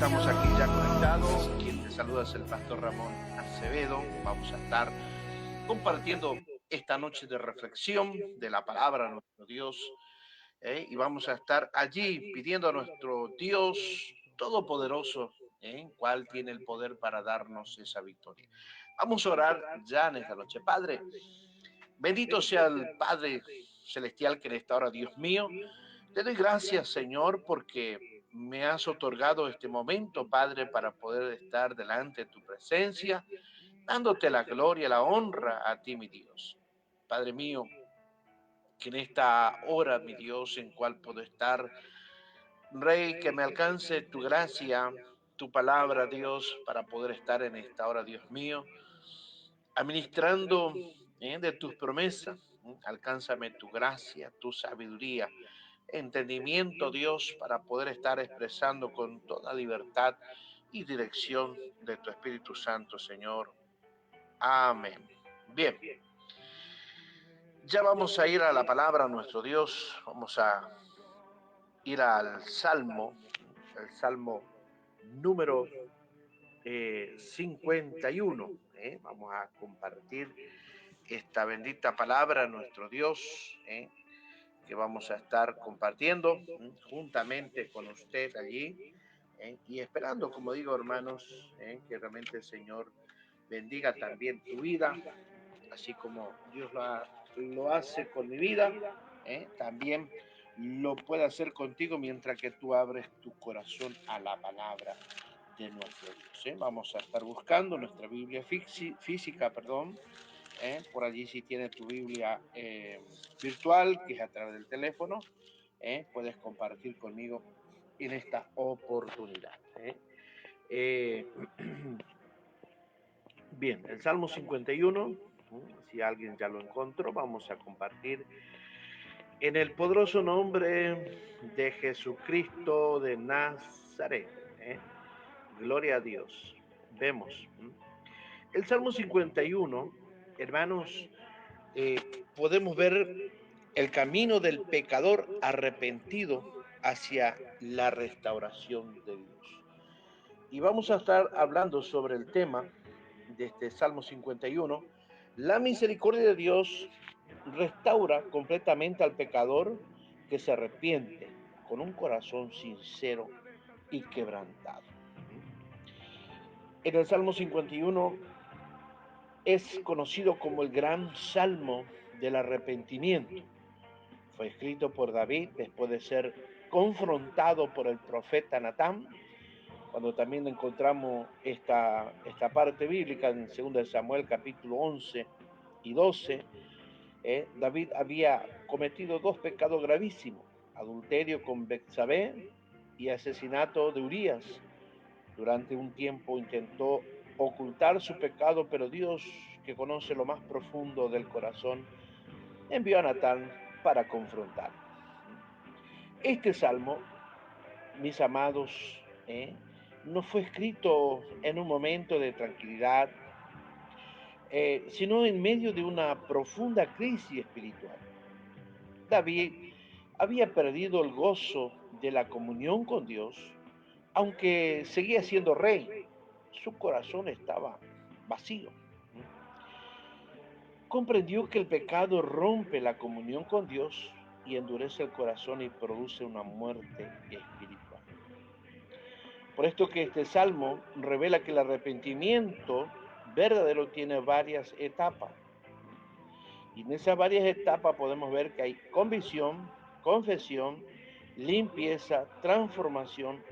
estamos aquí ya conectados. Quien te saluda es el pastor Ramón Acevedo. Vamos a estar compartiendo esta noche de reflexión de la palabra de nuestro Dios. Y vamos a estar allí pidiendo a nuestro Dios Todopoderoso, cuál tiene el poder para darnos esa victoria. Vamos a orar ya en esta noche. Padre, bendito sea el Padre Celestial que en esta hora, Dios mío, te doy gracias, Señor, porque me has otorgado este momento, Padre, para poder estar delante de tu presencia, dándote la gloria, la honra a ti, mi Dios. Padre mío, que en esta hora, mi Dios, en cual puedo estar, Rey, que me alcance tu gracia, tu palabra, Dios, para poder estar en esta hora, Dios mío, administrando de tus promesas. Alcánzame tu gracia, tu sabiduría, entendimiento, Dios, para poder estar expresando con toda libertad y dirección de tu Espíritu Santo, Señor. Amén. Bien, ya vamos a ir a la palabra de nuestro Dios. Vamos a ir al Salmo, el Salmo número 51. Vamos a compartir esta bendita palabra de nuestro Dios, que vamos a estar compartiendo juntamente con usted allí, y esperando, como digo, hermanos, que realmente el Señor bendiga también tu vida, así como Dios lo hace con mi vida, también lo puede hacer contigo mientras que tú abres tu corazón a la palabra de nuestro Dios. Vamos a estar buscando nuestra Biblia física, por allí si tienes tu Biblia virtual, que es a través del teléfono, puedes compartir conmigo en esta oportunidad. Bien, el Salmo 51, si alguien ya lo encontró, vamos a compartir en el poderoso nombre de Jesucristo de Nazaret. Gloria a Dios. Vemos. El Salmo 51, hermanos, podemos ver el camino del pecador arrepentido hacia la restauración de Dios. Y vamos a estar hablando sobre el tema de este Salmo 51. La misericordia de Dios restaura completamente al pecador que se arrepiente con un corazón sincero y quebrantado. En el Salmo 51 es conocido como el gran salmo del arrepentimiento. Fue escrito por David después de ser confrontado por el profeta Natán, cuando también encontramos esta parte bíblica en 2 Samuel capítulo 11 y 12. David había cometido dos pecados gravísimos: adulterio con Betsabé y asesinato de Urías. Durante un tiempo intentó ocultar su pecado, pero Dios, que conoce lo más profundo del corazón, envió a Natán para confrontarlo. Este salmo, mis amados, no fue escrito en un momento de tranquilidad, sino en medio de una profunda crisis espiritual. David había perdido el gozo de la comunión con Dios, aunque seguía siendo rey. Su corazón estaba vacío. Comprendió que el pecado rompe la comunión con Dios y endurece el corazón y produce una muerte espiritual. Por esto que este salmo revela que el arrepentimiento verdadero tiene varias etapas. Y en esas varias etapas podemos ver que hay convicción, confesión, limpieza, transformación,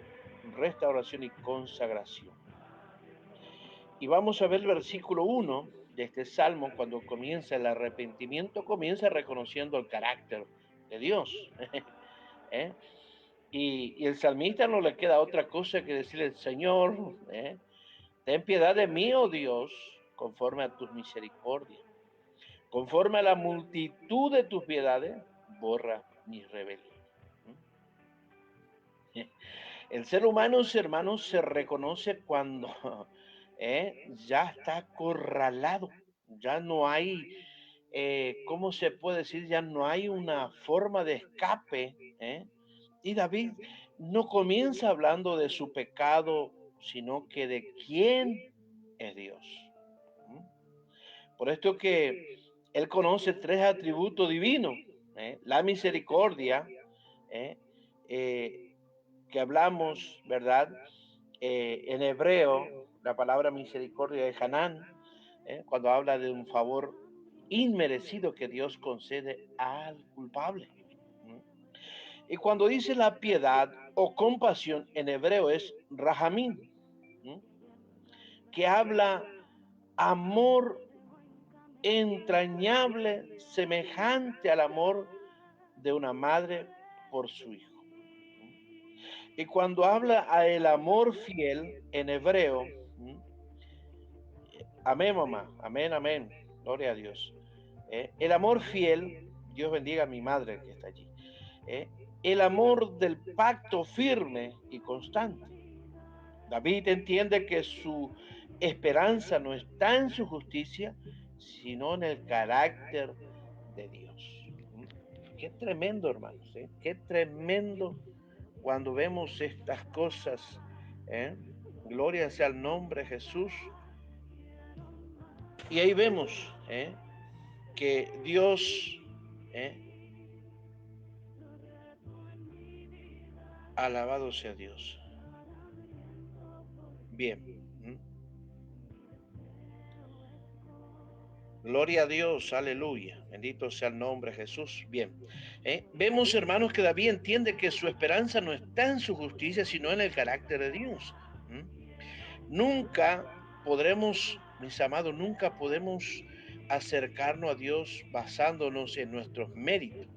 restauración y consagración. Y vamos a ver el versículo 1 de este salmo. Cuando comienza el arrepentimiento, comienza reconociendo el carácter de Dios. ¿Eh? Y el salmista no le queda otra cosa que decirle: Señor, ten piedad de mí, oh Dios, conforme a tus misericordias. Conforme a la multitud de tus piedades, borra mis rebeliones. El ser humano, hermanos, se reconoce cuando ya está acorralado, ya no hay, ¿cómo se puede decir? Ya no hay una forma de escape. Y David no comienza hablando de su pecado, sino que de quién es Dios. Por esto que él conoce tres atributos divinos, la misericordia, ¿eh? Eh, que hablamos, ¿verdad? En hebreo, la palabra misericordia es Hanán, cuando habla de un favor inmerecido que Dios concede al culpable. Y cuando dice la piedad o compasión, en hebreo es rahamim, que habla amor entrañable, semejante al amor de una madre por su hijo. Y cuando habla a el amor fiel en hebreo, amén, mamá, amén, amén, gloria a Dios. El amor fiel, Dios bendiga a mi madre que está allí. El amor del pacto firme y constante. David entiende que su esperanza no está en su justicia, sino en el carácter de Dios. Qué tremendo, hermanos, ¿eh? Qué tremendo cuando vemos estas cosas. ¿eh? Gloria sea el nombre de Jesús. Y ahí vemos que Dios, ¿eh? alabado sea Dios. Bien. Gloria a Dios, aleluya. Bendito sea el nombre de Jesús. Bien. Vemos, hermanos, que David entiende que su esperanza no está en su justicia, sino en el carácter de Dios. Nunca podremos, mis amados, nunca podemos acercarnos a Dios basándonos en nuestros méritos.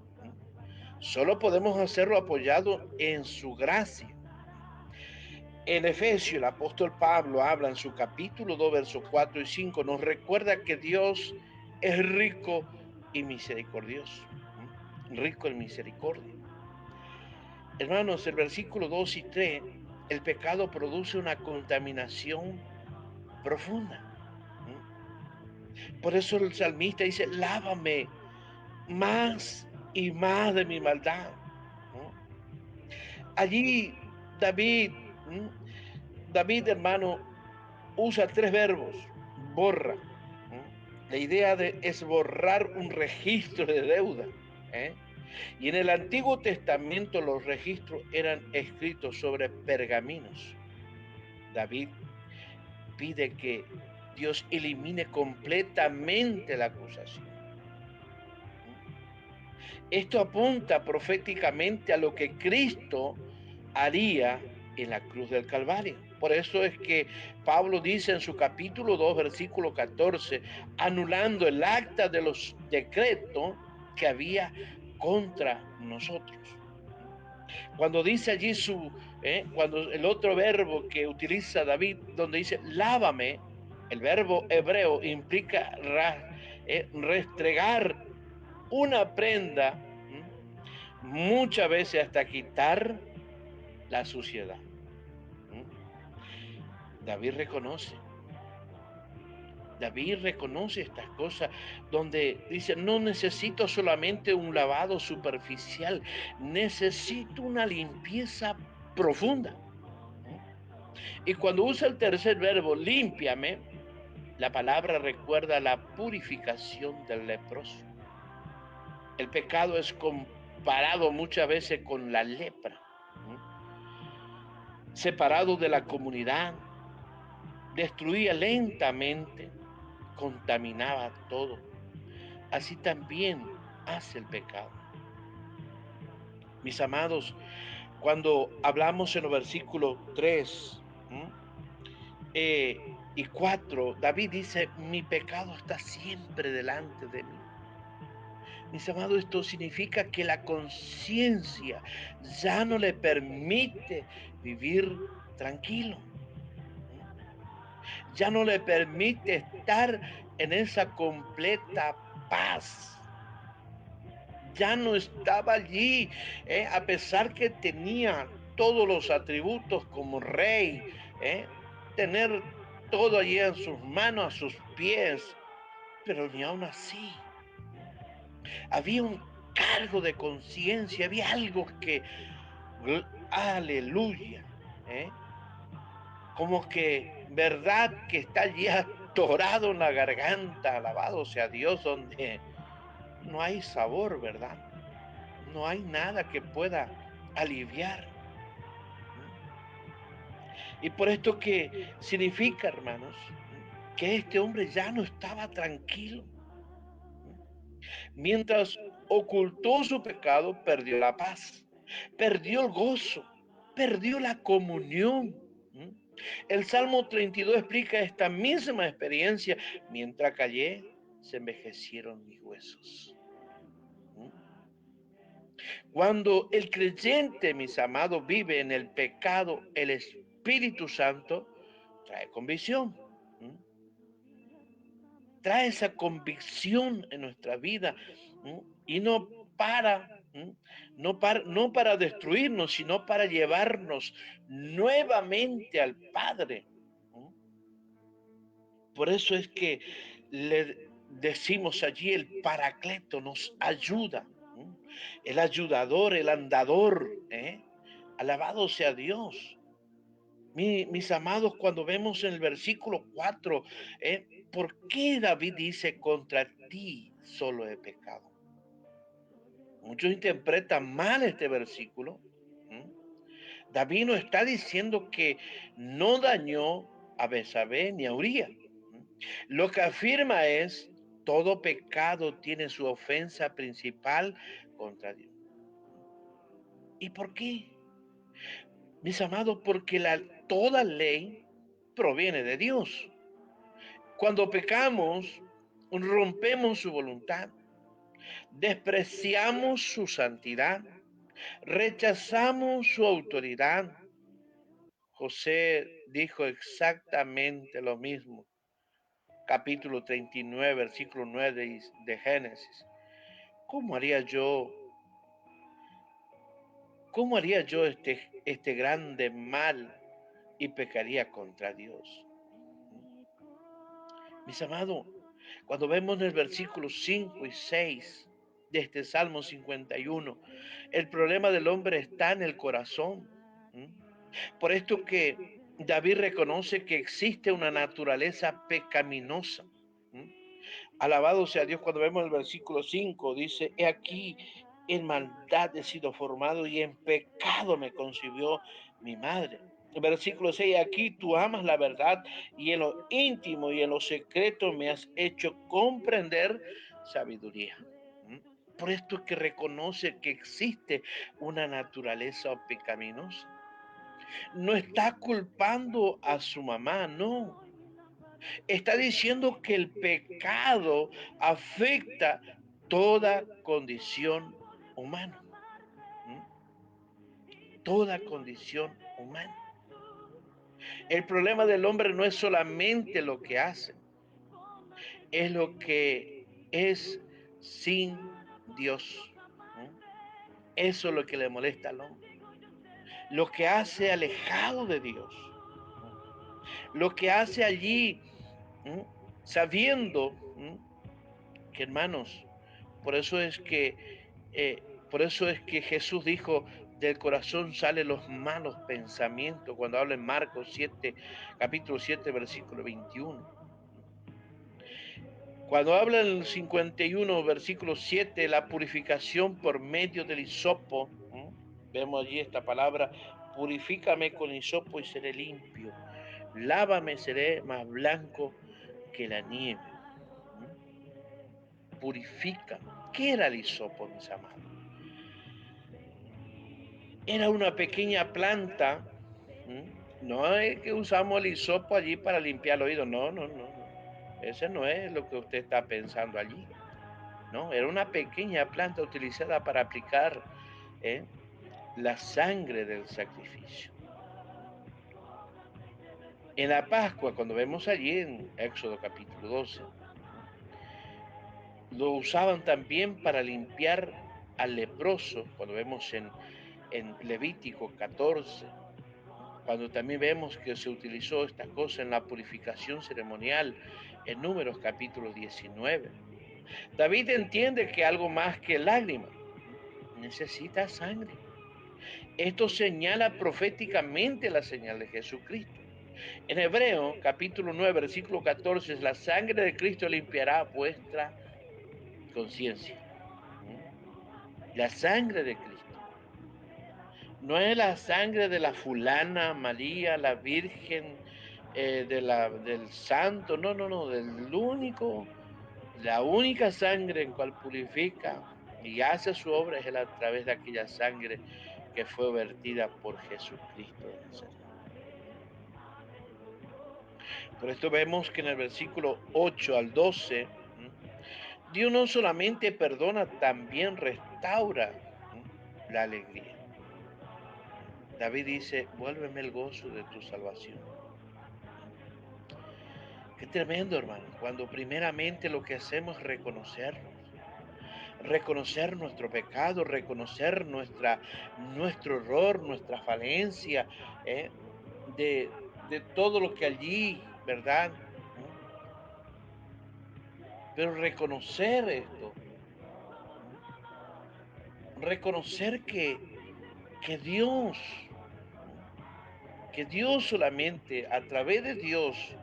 Solo podemos hacerlo apoyado en su gracia. En Efesios, el apóstol Pablo habla en su capítulo 2, versos 4 y 5, nos recuerda que Dios es rico y misericordioso, rico en misericordia. Hermanos, el versículo 2 y 3, el pecado produce una contaminación profunda. Por eso el salmista dice, lávame más y más de mi maldad. Allí David, hermano, usa tres verbos, borra. La idea es borrar un registro de deuda. Y en el Antiguo Testamento los registros eran escritos sobre pergaminos. David pide que Dios elimine completamente la acusación. Esto apunta proféticamente a lo que Cristo haría en la cruz del Calvario. Por eso es que Pablo dice en su capítulo 2, versículo 14, anulando el acta de los decretos que había contra nosotros. Cuando dice allí cuando el otro verbo que utiliza David, donde dice lávame, el verbo hebreo implica restregar una prenda, muchas veces hasta quitar la suciedad. David reconoce estas cosas donde dice, no necesito solamente un lavado superficial, necesito una limpieza profunda. Y cuando usa el tercer verbo, límpiame, la palabra recuerda la purificación del leproso. El pecado es comparado muchas veces con la lepra. Separado de la comunidad, destruía lentamente, contaminaba todo. Así también hace el pecado. Mis amados, cuando hablamos en los versículos 3 y 4, David dice, mi pecado está siempre delante de mí. Mis amados, esto significa que la conciencia ya no le permite vivir tranquilo. Ya no le permite estar en esa completa paz. Ya no estaba allí, a pesar que tenía todos los atributos como rey, tener todo allí en sus manos, a sus pies, pero ni aún así. Había un cargo de conciencia, había algo que aleluya, ¿eh? Como que, verdad que está allí atorado en la garganta, alabado sea Dios, donde no hay sabor, ¿verdad? No hay nada que pueda aliviar. Y por esto que significa, hermanos, que este hombre ya no estaba tranquilo. Mientras ocultó su pecado, perdió la paz, perdió el gozo, perdió la comunión. El Salmo 32 explica esta misma experiencia. Mientras callé, se envejecieron mis huesos. Cuando el creyente, mis amados, vive en el pecado, el Espíritu Santo trae convicción. Trae esa convicción en nuestra vida y no para destruirnos, sino para llevarnos nuevamente al Padre. Por eso es que le decimos allí el Paracleto nos ayuda, el ayudador, el andador. Alabado sea Dios. Mis amados, cuando vemos en el versículo 4, ¿por qué David dice contra ti solo he pecado? Muchos interpretan mal este versículo. David no está diciendo que no dañó a Betsabé ni a Uría. Lo que afirma es, todo pecado tiene su ofensa principal contra Dios. ¿Y por qué? Mis amados, porque toda ley proviene de Dios. Cuando pecamos, rompemos su voluntad, despreciamos su santidad, rechazamos su autoridad. José dijo exactamente lo mismo. Capítulo 39, versículo 9 de Génesis. ¿Cómo haría yo? ¿Cómo haría yo este grande mal y pecaría contra Dios? Mis amados, cuando vemos en el versículo 5 y 6 de este Salmo 51, el problema del hombre está en el corazón. Por esto que David reconoce que existe una naturaleza pecaminosa. Alabado sea Dios, cuando vemos el versículo 5, dice, he aquí, en maldad he sido formado y en pecado me concibió mi madre. El versículo 6, aquí tú amas la verdad y en lo íntimo y en lo secreto me has hecho comprender sabiduría. Por esto es que reconoce que existe una naturaleza pecaminosa. No está culpando a su mamá, no. Está diciendo que el pecado afecta toda condición humana. Toda condición humana. El problema del hombre no es solamente lo que hace, es lo que es sin Dios. Eso es lo que le molesta al hombre. Lo que hace alejado de Dios. Lo que hace allí sabiendo que, hermanos, por eso es que Jesús dijo, del corazón salen los malos pensamientos, cuando habla en Marcos 7, capítulo 7, versículo 21. Cuando habla en el 51, versículo 7, la purificación por medio del hisopo, vemos allí esta palabra, purifícame con hisopo y seré limpio, lávame, seré más blanco que la nieve. Purifícame. ¿Qué era el hisopo, mis amados? Era una pequeña planta. No es que usamos el hisopo allí para limpiar el oído. No, no, no, no. Ese no es lo que usted está pensando allí. No, era una pequeña planta utilizada para aplicar la sangre del sacrificio. En la Pascua, cuando vemos allí en Éxodo capítulo 12, lo usaban también para limpiar al leproso, cuando vemos en Levítico 14, cuando también vemos que se utilizó esta cosa en la purificación ceremonial en Números capítulo 19. David entiende que algo más que lágrimas necesita sangre. Esto señala proféticamente la señal de Jesucristo. En Hebreo, capítulo 9, versículo 14, es la sangre de Cristo limpiará vuestra conciencia. La sangre de Cristo. No es la sangre de la fulana, María, la Virgen, del santo, no, no, no, la única sangre en cual purifica y hace su obra es a través de aquella sangre que fue vertida por Jesucristo de Nazaret. Por esto vemos que en el versículo 8 al 12, Dios no solamente perdona, también restaura la alegría. David dice, vuélveme el gozo de tu salvación. Qué tremendo, hermano, cuando primeramente lo que hacemos es reconocer nuestro pecado, reconocer nuestro error, nuestra falencia, ¿eh? de todo lo que allí, ¿verdad? Pero reconocer esto, reconocer que Dios, que Dios solamente, a través de Dios,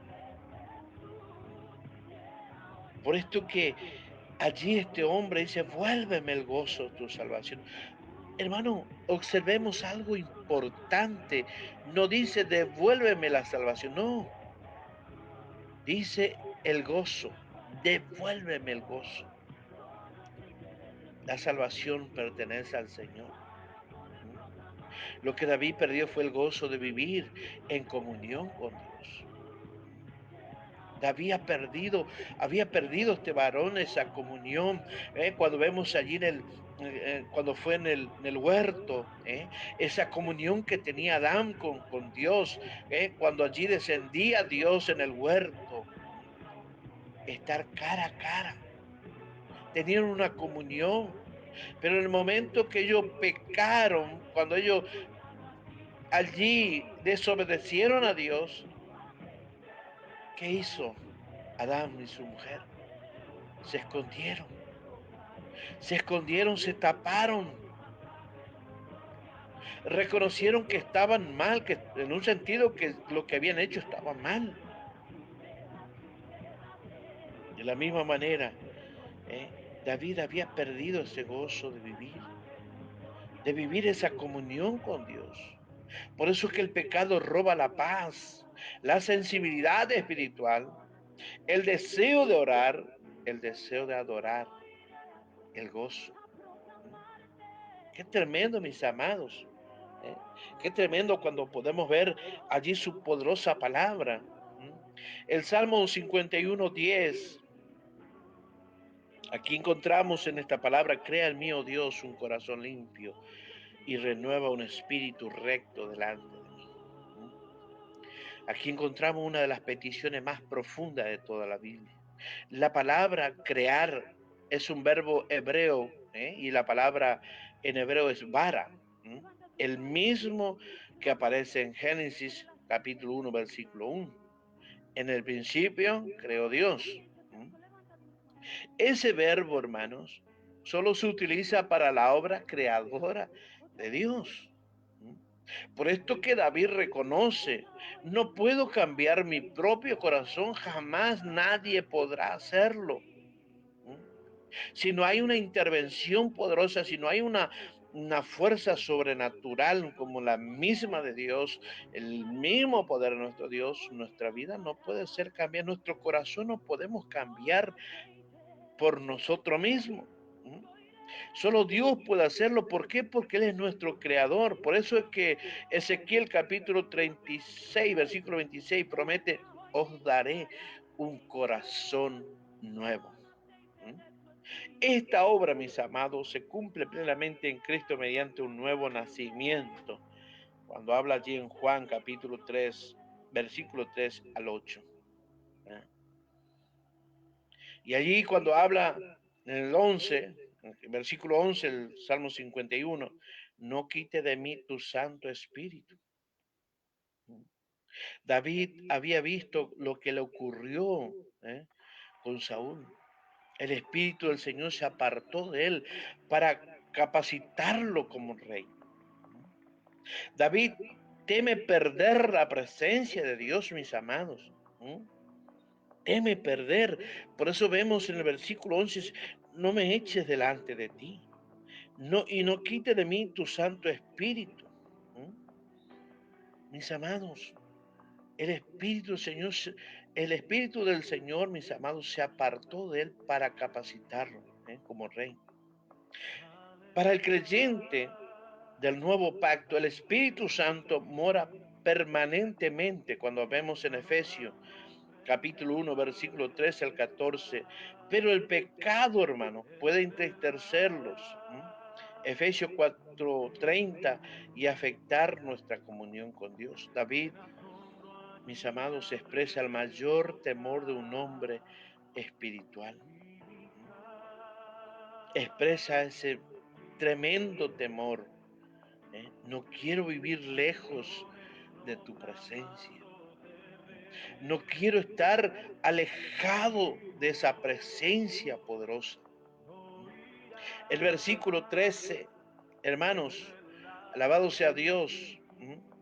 por esto que allí este hombre dice, vuélveme el gozo de tu salvación. Hermano, observemos algo importante. No dice, devuélveme la salvación, no. Dice el gozo, devuélveme el gozo. La salvación pertenece al Señor. Lo que David perdió fue el gozo de vivir en comunión con Dios. Había perdido este varón esa comunión, cuando vemos allí cuando fue en el huerto, esa comunión que tenía Adán con Dios, cuando allí descendía Dios en el huerto, estar cara a cara, tenían una comunión, pero en el momento que ellos pecaron, cuando ellos allí desobedecieron a Dios, ¿qué hizo Adán y su mujer? Se escondieron. Se escondieron, se taparon, reconocieron que estaban mal, que en un sentido que lo que habían hecho estaba mal. De la misma manera, David había perdido ese gozo de vivir esa comunión con Dios. Por eso es que el pecado roba la paz, la sensibilidad espiritual, el deseo de orar, el deseo de adorar, el gozo. Qué tremendo, mis amados. ¿Eh? Qué tremendo cuando podemos ver allí su poderosa palabra. El Salmo 51:10. Aquí encontramos en esta palabra, crea en mí, oh Dios, un corazón limpio y renueva un espíritu recto delante de mí. Aquí encontramos una de las peticiones más profundas de toda la Biblia. La palabra crear es un verbo hebreo, y la palabra en hebreo es bara, el mismo que aparece en Génesis capítulo 1, versículo 1. En el principio creó Dios. Ese verbo, hermanos, solo se utiliza para la obra creadora de Dios. Por esto que David reconoce, no puedo cambiar mi propio corazón, jamás nadie podrá hacerlo. Si no hay una intervención poderosa, si no hay una fuerza sobrenatural como la misma de Dios, el mismo poder de nuestro Dios, nuestra vida no puede ser cambiada, nuestro corazón no podemos cambiar por nosotros mismos. Solo Dios puede hacerlo. ¿Por qué? Porque Él es nuestro creador. Por eso es que Ezequiel capítulo 36, versículo 26 promete, os daré un corazón nuevo. Esta obra, mis amados, se cumple plenamente en Cristo mediante un nuevo nacimiento. Cuando habla allí en Juan capítulo 3, versículo 3 al 8. Y allí cuando habla en el 11, versículo 11, el Salmo 51, no quite de mí tu Santo Espíritu. David había visto lo que le ocurrió con Saúl. El Espíritu del Señor se apartó de él para capacitarlo como rey. David teme perder la presencia de Dios, mis amados. Teme perder. Por eso vemos en el versículo 11, no me eches delante de ti. No, y no quite de mí tu Santo Espíritu. Mis amados, el Espíritu Señor, el Espíritu del Señor, mis amados, se apartó de él para capacitarlo como rey. Para el creyente del nuevo pacto, el Espíritu Santo mora permanentemente, cuando vemos en Efesios capítulo 1, versículo 13 al 14, pero el pecado, hermano, puede entristecerlos, Efesios 4:30, y afectar nuestra comunión con Dios. David, mis amados, expresa el mayor temor de un hombre espiritual. Expresa ese tremendo temor. No quiero vivir lejos de tu presencia. No quiero estar alejado de esa presencia poderosa. El versículo 13, hermanos, alabado sea Dios.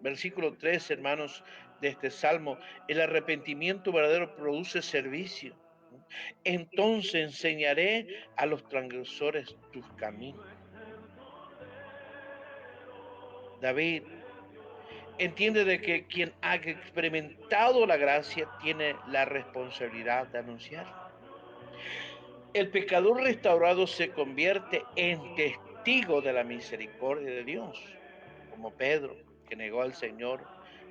Versículo 13, hermanos, de este salmo: el arrepentimiento verdadero produce servicio. Entonces enseñaré a los transgresores tus caminos. David entiende de que quien ha experimentado la gracia tiene la responsabilidad de anunciarla. El pecador restaurado se convierte en testigo de la misericordia de Dios, como Pedro, que negó al Señor,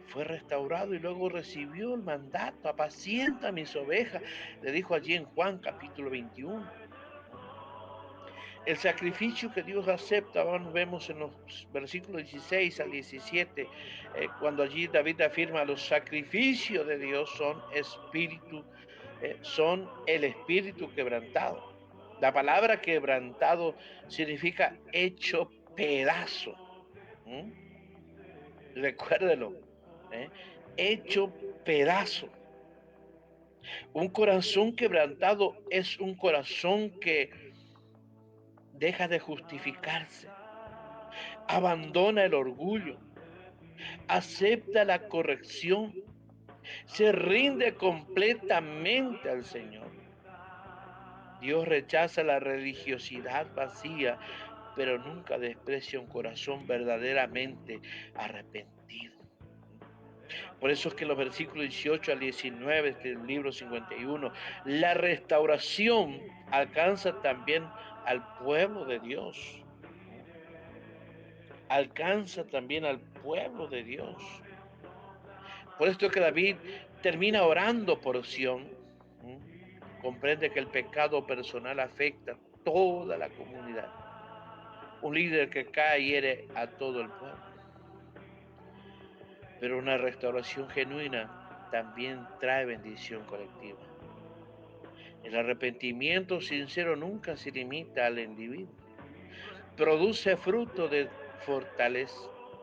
fue restaurado y luego recibió el mandato: apacienta mis ovejas, le dijo allí en Juan capítulo 21. El sacrificio que Dios acepta, nos vemos en los versículos 16 al 17, cuando allí David afirma: los sacrificios de Dios son el espíritu quebrantado. La palabra quebrantado significa hecho pedazo. Recuérdelo, hecho pedazo. Un corazón quebrantado es un corazón que deja de justificarse, abandona el orgullo, acepta la corrección, se rinde completamente al Señor. Dios rechaza la religiosidad vacía, pero nunca desprecia un corazón verdaderamente arrepentido. Por eso es que los versículos 18 al 19 del libro 51, la restauración alcanza también al pueblo de Dios. Alcanza también al pueblo de Dios. Por esto es que David termina orando por Sión. Comprende que el pecado personal afecta a toda la comunidad. Un líder que cae hiere a todo el pueblo. Pero una restauración genuina también trae bendición colectiva. El arrepentimiento sincero nunca se limita al individuo. Produce frutos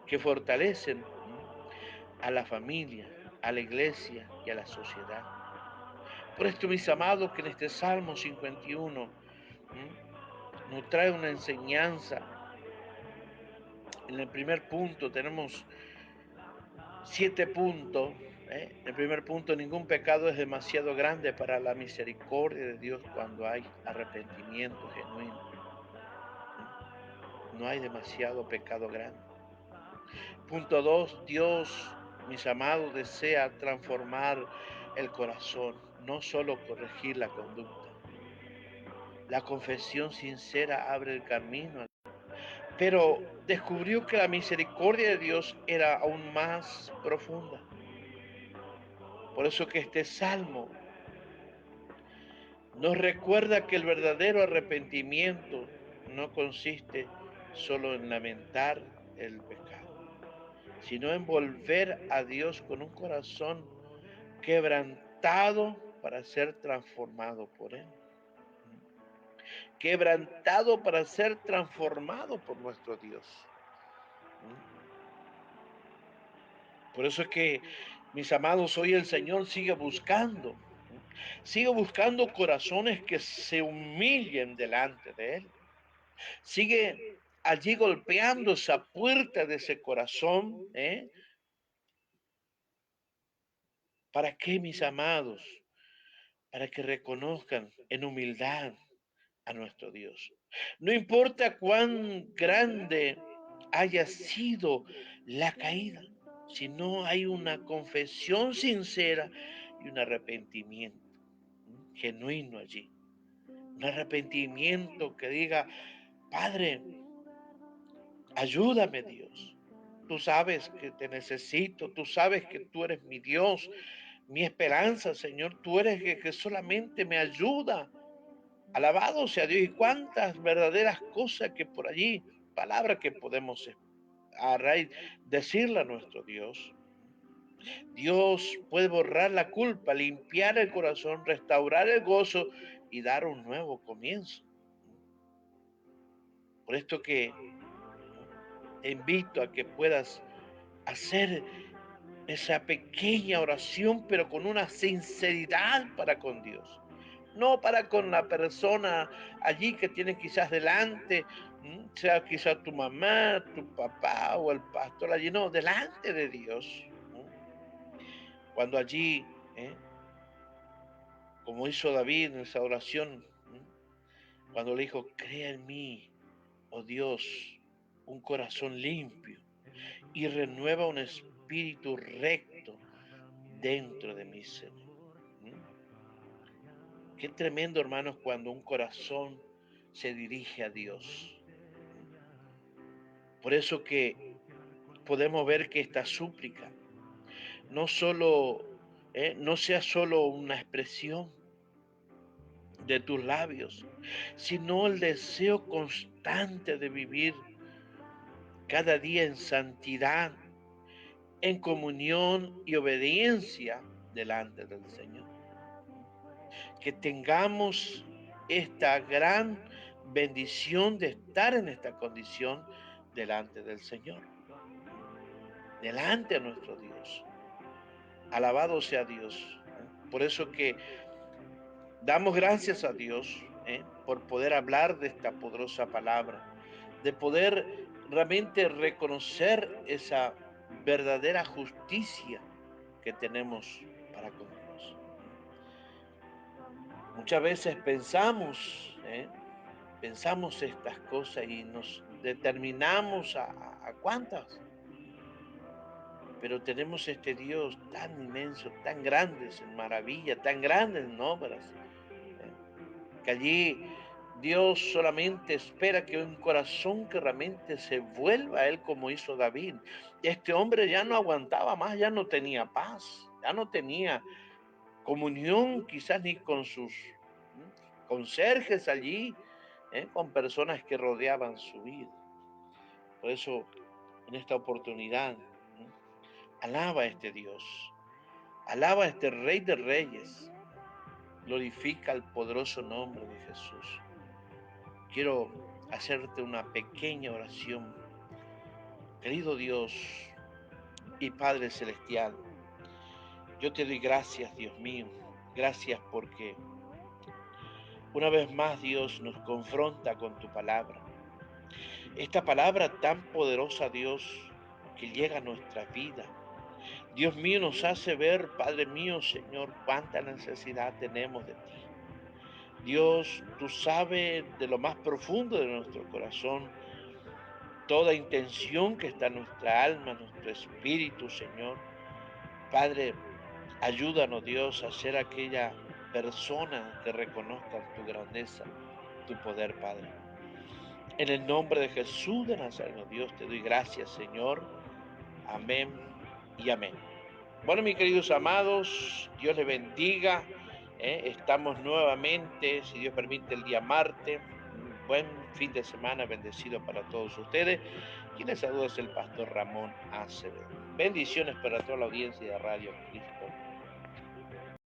que fortalecen a la familia, a la iglesia y a la sociedad. Por esto, mis amados, que en este Salmo 51 nos trae una enseñanza. En el primer punto tenemos 7 puntos. El primer punto: ningún pecado es demasiado grande para la misericordia de Dios cuando hay arrepentimiento genuino. No hay demasiado pecado grande. Punto 2, Dios, mis amados, desea transformar el corazón, no solo corregir la conducta. La confesión sincera abre el camino, pero descubrió que la misericordia de Dios era aún más profunda. Por eso que este salmo nos recuerda que el verdadero arrepentimiento no consiste solo en lamentar el pecado, sino en volver a Dios con un corazón quebrantado para ser transformado por Él. Quebrantado para ser transformado por nuestro Dios. Por eso es que, mis amados, hoy el Señor sigue buscando corazones que se humillen delante de Él. Sigue allí golpeando esa puerta de ese corazón. ¿Para qué, mis amados? Para que reconozcan en humildad a nuestro Dios. No importa cuán grande haya sido la caída, si no hay una confesión sincera y un arrepentimiento genuino allí. Un arrepentimiento que diga, Padre, ayúdame, Dios. Tú sabes que te necesito, tú sabes que tú eres mi Dios, mi esperanza, Señor. Tú eres que solamente me ayuda. Alabado sea Dios. Y cuántas verdaderas cosas que por allí, palabras que podemos a raíz decirle a nuestro Dios. Dios puede borrar la culpa, limpiar el corazón, restaurar el gozo y dar un nuevo comienzo. Por esto que te invito a que puedas hacer esa pequeña oración, pero con una sinceridad para con Dios. No para con la persona allí que tienes quizás delante, sea quizás tu mamá, tu papá o el pastor allí, no, delante de Dios. Cuando allí, como hizo David en esa oración, cuando le dijo, crea en mí, oh Dios, un corazón limpio y renueva un espíritu recto dentro de mí, Señor. Qué tremendo, hermanos, cuando un corazón se dirige a Dios. Por eso que podemos ver que esta súplica no solo, no sea solo una expresión de tus labios, sino el deseo constante de vivir cada día en santidad, en comunión y obediencia delante del Señor. Que tengamos esta gran bendición de estar en esta condición delante del Señor, delante de nuestro Dios. Alabado sea Dios. Por eso que damos gracias a Dios por poder hablar de esta poderosa palabra, de poder realmente reconocer esa verdadera justicia que tenemos para con Dios. Muchas veces pensamos estas cosas y nos determinamos a cuántas, pero tenemos este Dios tan inmenso, tan grande en maravilla, tan grande en obras, que allí Dios solamente espera que un corazón que realmente se vuelva a Él como hizo David. Este hombre ya no aguantaba más, ya no tenía paz, ya no tenía comunión quizás ni con sus conserjes allí, con personas que rodeaban su vida. Por eso, en esta oportunidad, alaba a este Dios, alaba a este Rey de Reyes, glorifica el poderoso nombre de Jesús. Quiero hacerte una pequeña oración. Querido Dios y Padre Celestial, yo te doy gracias, Dios mío, gracias porque una vez más Dios nos confronta con tu palabra. Esta palabra tan poderosa, Dios, que llega a nuestra vida. Dios mío, nos hace ver, Padre mío, Señor, cuánta necesidad tenemos de ti. Dios, tú sabes de lo más profundo de nuestro corazón, toda intención que está en nuestra alma, nuestro espíritu, Señor. Padre, ayúdanos, Dios, a ser aquella persona que reconozca tu grandeza, tu poder, Padre. En el nombre de Jesús de Nazaret, Dios, te doy gracias, Señor. Amén y amén. Bueno, mis queridos amados, Dios les bendiga. Estamos nuevamente, si Dios permite, el día martes. Un buen fin de semana bendecido para todos ustedes. Quien les saluda es el pastor Ramón Acevedo. Bendiciones para toda la audiencia de Radio Cristo.